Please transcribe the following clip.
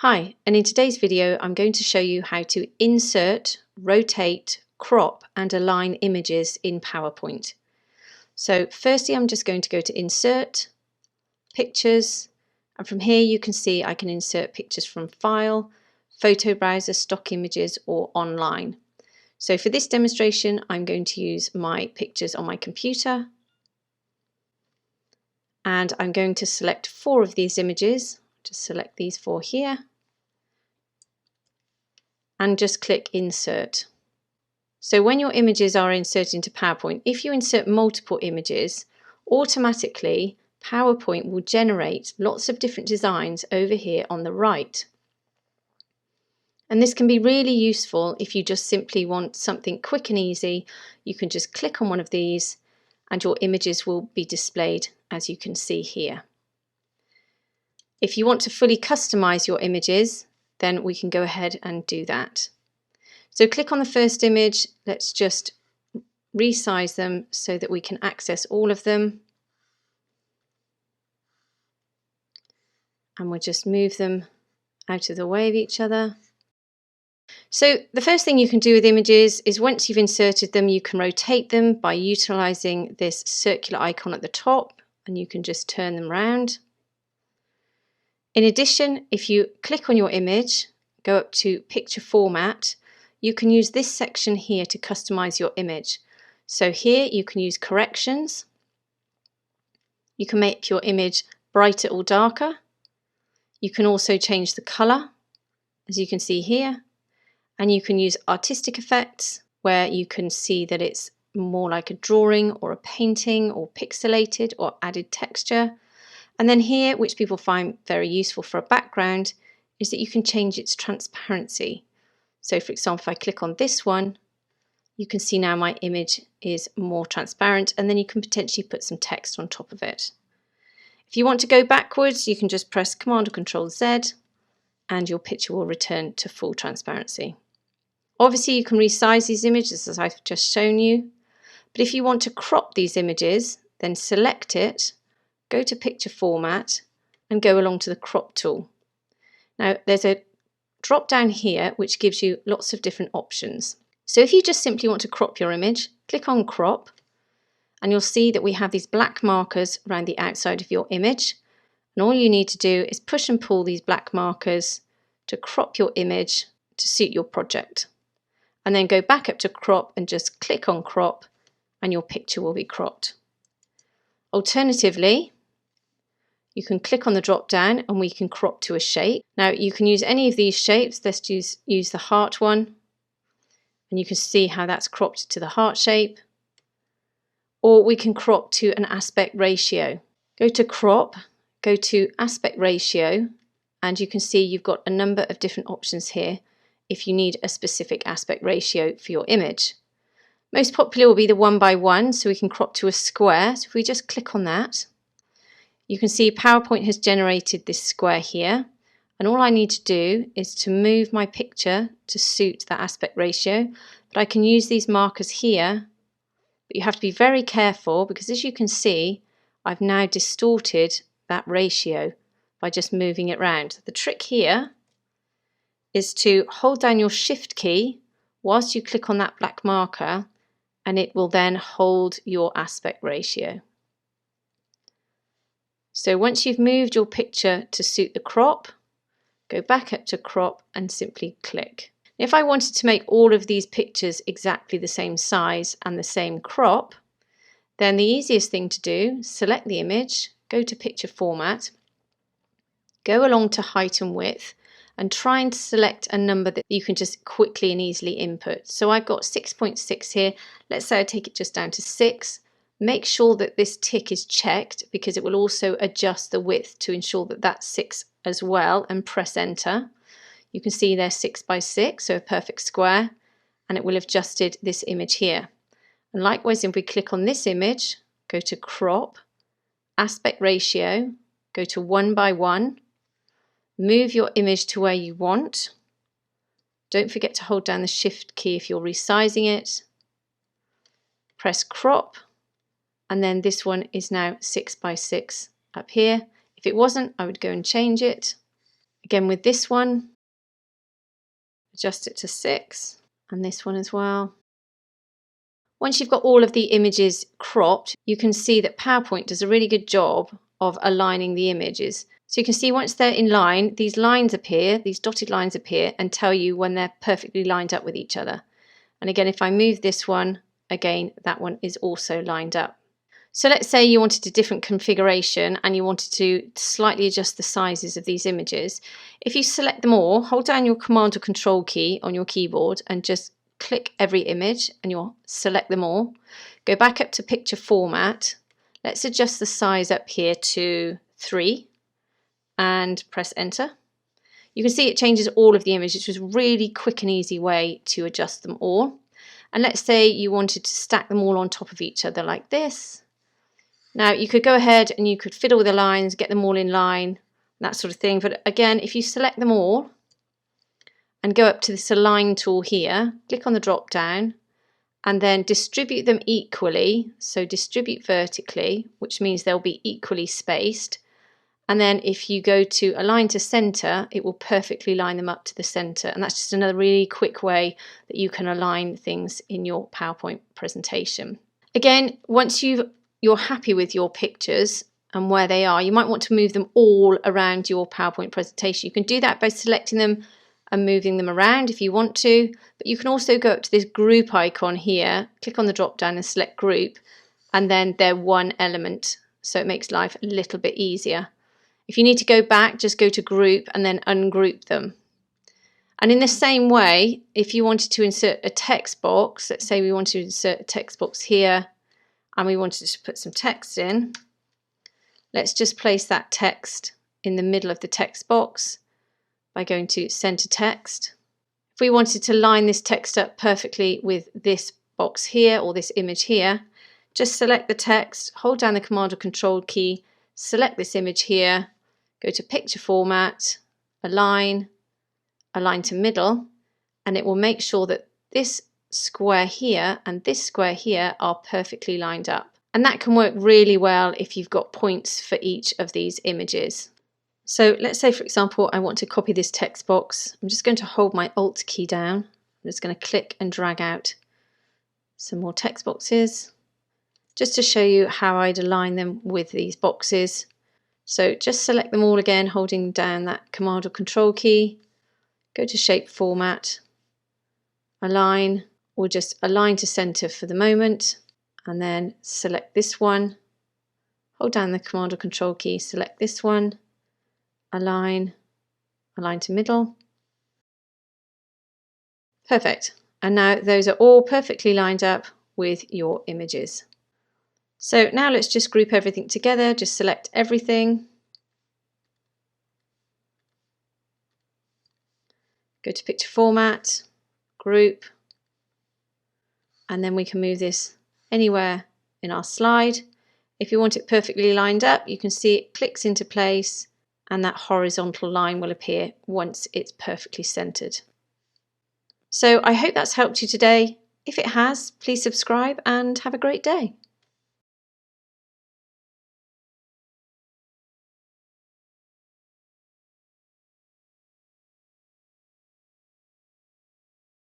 Hi, and in today's video I'm going to show you how to insert, rotate, crop and align images in PowerPoint. So firstly I'm just going to go to Insert, Pictures, and from here you can see I can insert pictures from File, Photo Browser, Stock Images or online. So for this demonstration I'm going to use my pictures on my computer, and I'm going to select 4 of these images. Just select these 4 here and just click Insert. So when your images are inserted into PowerPoint, if you insert multiple images, automatically PowerPoint will generate lots of different designs over here on the right. And this can be really useful if you just simply want something quick and easy. You can just click on one of these and your images will be displayed as you can see here. If you want to fully customize your images, then we can go ahead and do that. So click on the first image, let's just resize them so that we can access all of them. And we'll just move them out of the way of each other. So the first thing you can do with images is once you've inserted them, you can rotate them by utilizing this circular icon at the top, and you can just turn them around. In addition, if you click on your image, go up to Picture Format, you can use this section here to customize your image. So here you can use corrections. You can make your image brighter or darker. You can also change the color, as you can see here. And you can use artistic effects, where you can see that it's more like a drawing or a painting or pixelated or added texture. And then here, which people find very useful for a background, is that you can change its transparency. So for example, if I click on this one, you can see now my image is more transparent, and then you can potentially put some text on top of it. If you want to go backwards, you can just press Command or Control Z and your picture will return to full transparency. Obviously you can resize these images as I've just shown you, but if you want to crop these images, then select it, go to Picture Format and go along to the Crop tool. Now there's a drop down here which gives you lots of different options. So if you just simply want to crop your image, click on Crop, and you'll see that we have these black markers around the outside of your image. And all you need to do is push and pull these black markers to crop your image to suit your project. And then go back up to Crop and just click on Crop and your picture will be cropped. Alternatively, you can click on the drop down and we can crop to a shape. Now you can use any of these shapes. Let's use the heart one. And you can see how that's cropped to the heart shape. Or we can crop to an aspect ratio. Go to Crop, go to Aspect Ratio, and you can see you've got a number of different options here if you need a specific aspect ratio for your image. Most popular will be the 1:1, so we can crop to a square. So if we just click on that, you can see PowerPoint has generated this square here. And all I need to do is to move my picture to suit that aspect ratio. But I can use these markers here, but you have to be very careful because as you can see, I've now distorted that ratio by just moving it around. The trick here is to hold down your Shift key whilst you click on that black marker, and it will then hold your aspect ratio. So once you've moved your picture to suit the crop, go back up to Crop and simply click. If I wanted to make all of these pictures exactly the same size and the same crop, then the easiest thing to do, select the image, go to Picture Format, go along to Height and Width, and try and select a number that you can just quickly and easily input. So I've got 6.6 here. Let's say I take it just down to 6. Make sure that this tick is checked because it will also adjust the width to ensure that that's 6 as well, and press Enter. You can see they're 6:6, so a perfect square, and it will have adjusted this image here. And likewise, if we click on this image, go to Crop, Aspect Ratio, go to 1:1, move your image to where you want. Don't forget to hold down the Shift key if you're resizing it. Press Crop, and then this one is now 6:6 up here. If it wasn't, I would go and change it. Again with this one, adjust it to 6, and this one as well. Once you've got all of the images cropped, you can see that PowerPoint does a really good job of aligning the images. So you can see once they're in line, these lines appear, these dotted lines appear and tell you when they're perfectly lined up with each other. And again, if I move this one, again, that one is also lined up. So let's say you wanted a different configuration and you wanted to slightly adjust the sizes of these images. If you select them all, hold down your Command or Control key on your keyboard and just click every image and you'll select them all. Go back up to picture format. Let's adjust the size up here to 3 and press enter. You can see it changes all of the images, which was a really quick and easy way to adjust them all. And let's say you wanted to stack them all on top of each other like this. Now you could go ahead and you could fiddle with the lines, get them all in line, that sort of thing. But again, if you select them all and go up to this align tool here, click on the drop down and then distribute them equally. So distribute vertically, which means they'll be equally spaced. And then if you go to align to center, it will perfectly line them up to the center. And that's just another really quick way that you can align things in your PowerPoint presentation. Again, once you're happy with your pictures and where they are, you might want to move them all around your PowerPoint presentation. You can do that by selecting them and moving them around if you want to, but you can also go up to this group icon here, click on the drop down and select group, and then they're one element, so it makes life a little bit easier. If you need to go back, just go to group and then ungroup them. And in the same way, if you wanted to insert a text box, let's say we want to insert a text box here and we wanted to put some text in, let's just place that text in the middle of the text box by going to center text. If we wanted to line this text up perfectly with this box here or this image here, just select the text, hold down the Command or Control key, select this image here, go to picture format, align to middle, and it will make sure that this square here and this square here are perfectly lined up. And that can work really well if you've got points for each of these images. So let's say, for example, I want to copy this text box. I'm just going to hold my Alt key down. I'm just going to click and drag out some more text boxes just to show you how I'd align them with these boxes. So just select them all again, holding down that Command or Control key, go to shape format, align, or just align to center for the moment, and then select this one, hold down the Command or Control key, select this one, align to middle. Perfect. And now those are all perfectly lined up with your images. So now let's just group everything together, just select everything. Go to picture format, group, and then we can move this anywhere in our slide. If you want it perfectly lined up, you can see it clicks into place and that horizontal line will appear once it's perfectly centered. So I hope that's helped you today. If it has, please subscribe and have a great day.